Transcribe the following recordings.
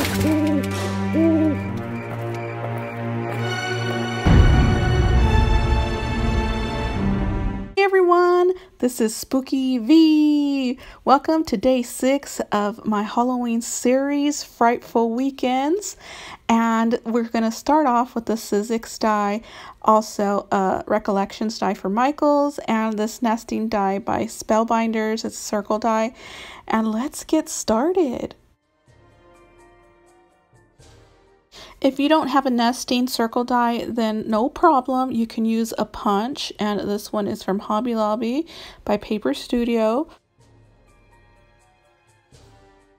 Hey everyone, this is Spooky Vee. Welcome to day 6 of my Halloween series, Frightful Weekends. And we're going to start off with the Sizzix die, also a Recollections die for Michaels, and this nesting die by Spellbinders. It's a circle die. And let's get started. If you don't have a nesting circle die, then no problem. You can use a punch, and this one is from Hobby Lobby by Paper Studio.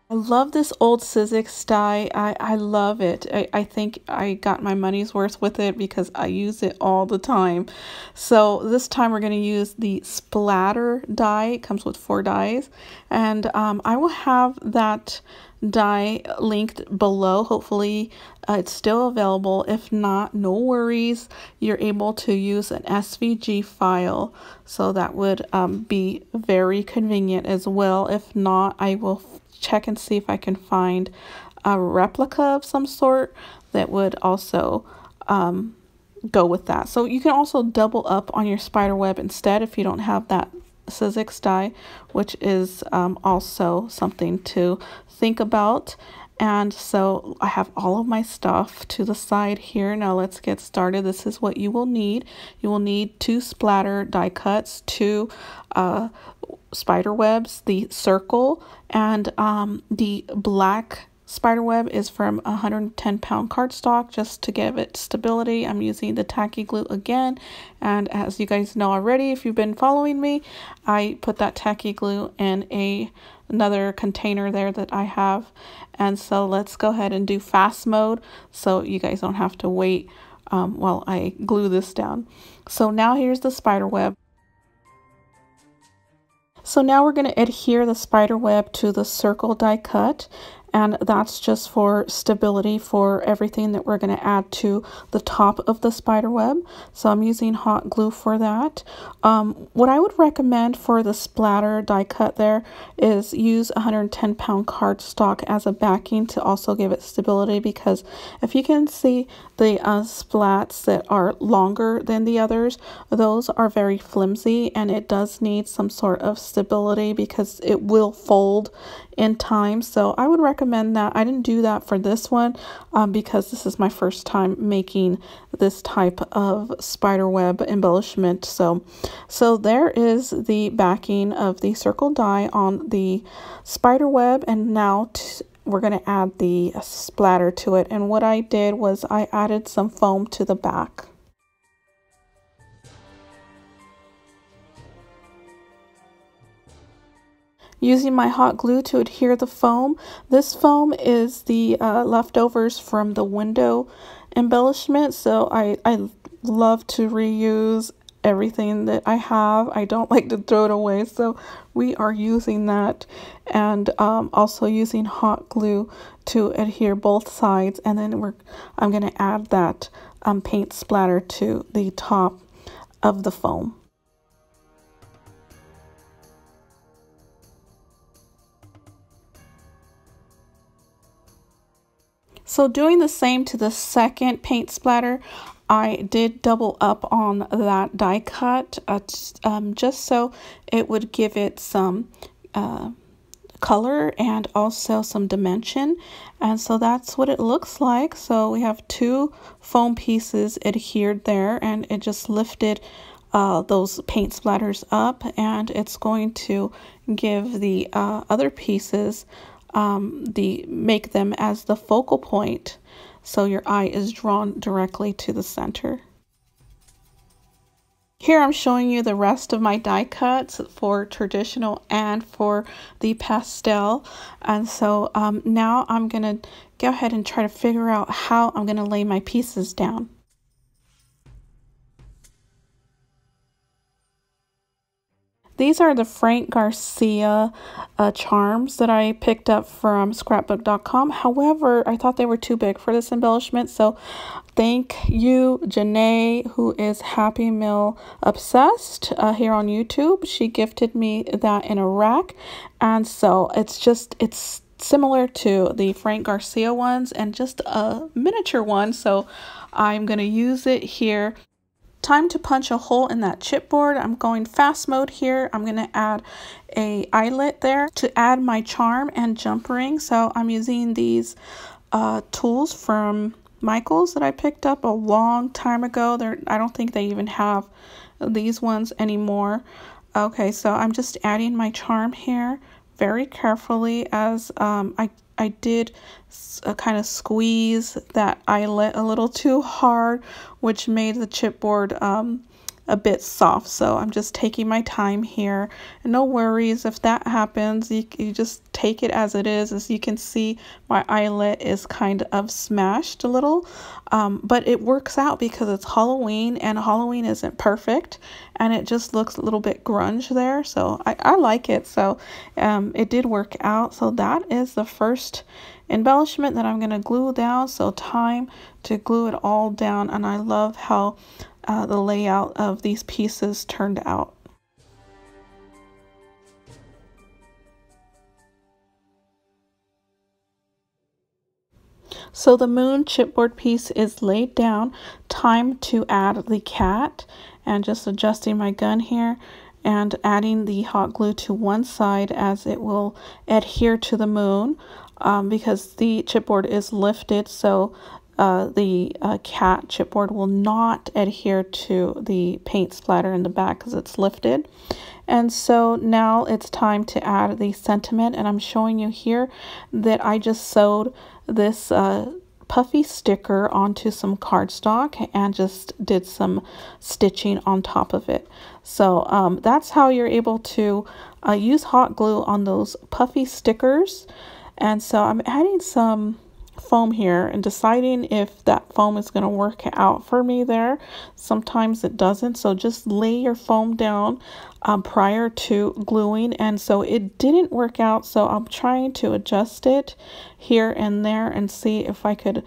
I love this old Sizzix die. I love it. I think I got my money's worth with it because I use it all the time. So this time we're going to use the splatter die. It comes with 4 dies, and I will have that die linked below. Hopefully it's still available. If not, no worries, you're able to use an SVG file, so that would be very convenient as well. If not, I will check and see if I can find a replica of some sort that would also go with that. So you can also double up on your spider web instead if you don't have that Sizzix die, which is also something to think about. And so I have all of my stuff to the side here. Now let's get started. This is what you will need. You will need 2 splatter die cuts, 2 spider webs, the circle, and the black spider web is from 110-pound cardstock just to give it stability. I'm using the tacky glue again, and as you guys know already, if you've been following me, I put that tacky glue in another container there that I have. And so let's go ahead and do fast mode so you guys don't have to wait while I glue this down. So now here's the spider web. So now we're going to adhere the spider web to the circle die cut, and that's just for stability for everything that we're going to add to the top of the spider web. So I'm using hot glue for that. What I would recommend for the splatter die cut there is use 110-pound cardstock as a backing to also give it stability, because if you can see the splats that are longer than the others, those are very flimsy, and it does need some sort of stability because it will fold in time. So I would recommend that. I didn't do that for this one because this is my first time making this type of spider web embellishment. So there is the backing of the circle die on the spider web, and now we're going to add the splatter to it. And what I did was I added some foam to the back. Using my hot glue to adhere the foam. This foam is the leftovers from the window embellishment, so I love to reuse everything that I have. I don't like to throw it away, so we are using that, and also using hot glue to adhere both sides. And then I'm going to add that paint splatter to the top of the foam. So doing the same to the second paint splatter, I did double up on that die cut just so it would give it some color and also some dimension. And so that's what it looks like. So we have 2 foam pieces adhered there, and it just lifted those paint splatters up, and it's going to give the other pieces make them as the focal point, so your eye is drawn directly to the center. Here I'm showing you the rest of my die cuts for traditional and for the pastel. And so now I'm gonna go ahead and try to figure out how I'm gonna lay my pieces down. These are the Frank Garcia charms that I picked up from scrapbook.com. However, I thought they were too big for this embellishment. So thank you, Janai, who is Happy Meal Obsessed here on YouTube. She gifted me that in a rack. And so it's similar to the Frank Garcia ones and just a miniature one. So I'm going to use it here. Time to punch a hole in that chipboard. I'm going fast mode here. I'm going to add a eyelet there to add my charm and jump ring. So I'm using these tools from Michael's that I picked up a long time ago. I don't think they even have these ones anymore. Okay, so I'm just adding my charm here very carefully as I did kind of squeeze that eyelet a little too hard, which made the chipboard a bit soft. So I'm just taking my time here, and no worries if that happens. You just take it as it is. As you can see, my eyelet is kind of smashed a little, but it works out because it's Halloween, and Halloween isn't perfect, and it just looks a little bit grunge there. So I like it. So it did work out. So that is the first embellishment that I'm going to glue down. So time to glue it all down, and I love how the layout of these pieces turned out. So the moon chipboard piece is laid down. Time to add the cat, and just adjusting my gun here and adding the hot glue to one side as it will adhere to the moon, because the chipboard is lifted, so the cat chipboard will not adhere to the paint splatter in the back because it's lifted. And so now it's time to add the sentiment, and I'm showing you here that I just sewed this puffy sticker onto some cardstock and just did some stitching on top of it. So that's how you're able to use hot glue on those puffy stickers. And so I'm adding some foam here and deciding if that foam is going to work out for me there. Sometimes it doesn't, so just lay your foam down prior to gluing. And so it didn't work out, so I'm trying to adjust it here and there and see if I could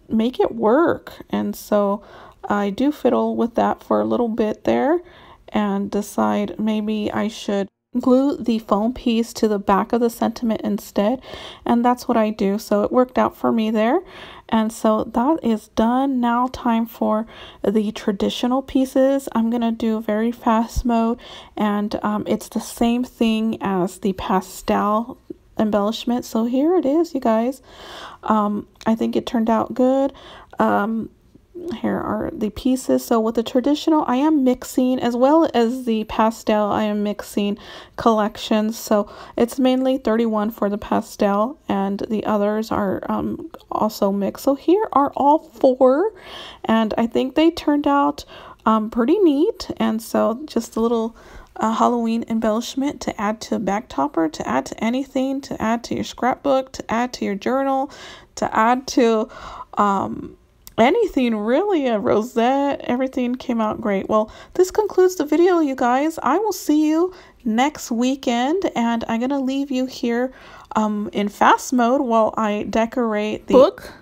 make it work. And so I do fiddle with that for a little bit there and decide maybe I should glue the foam piece to the back of the sentiment instead, and that's what I do. So it worked out for me there, and so that is done. Now time for the traditional pieces. I'm gonna do very fast mode, and it's the same thing as the pastel embellishment. So here it is, you guys. I think it turned out good. Here are the pieces. So with the traditional, I am mixing, as well as the pastel, I am mixing collections. So it's mainly 31 for the pastel, and the others are also mixed. So here are all four, and I think they turned out pretty neat. And so just a little Halloween embellishment to add to a back topper, to add to anything, to add to your scrapbook, to add to your journal, to add to anything really, a rosette. Everything came out great. Well, this concludes the video, you guys. I will see you next weekend, and I'm gonna leave you here in fast mode while I decorate the book,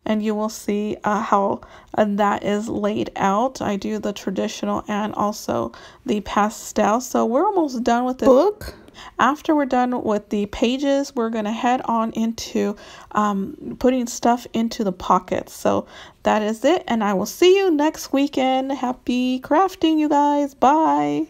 and you will see how that is laid out. I do the traditional and also the pastel. So we're almost done with the book. After we're done with the pages, we're going to head on into putting stuff into the pockets. So that is it, and I will see you next weekend. Happy crafting, you guys. Bye.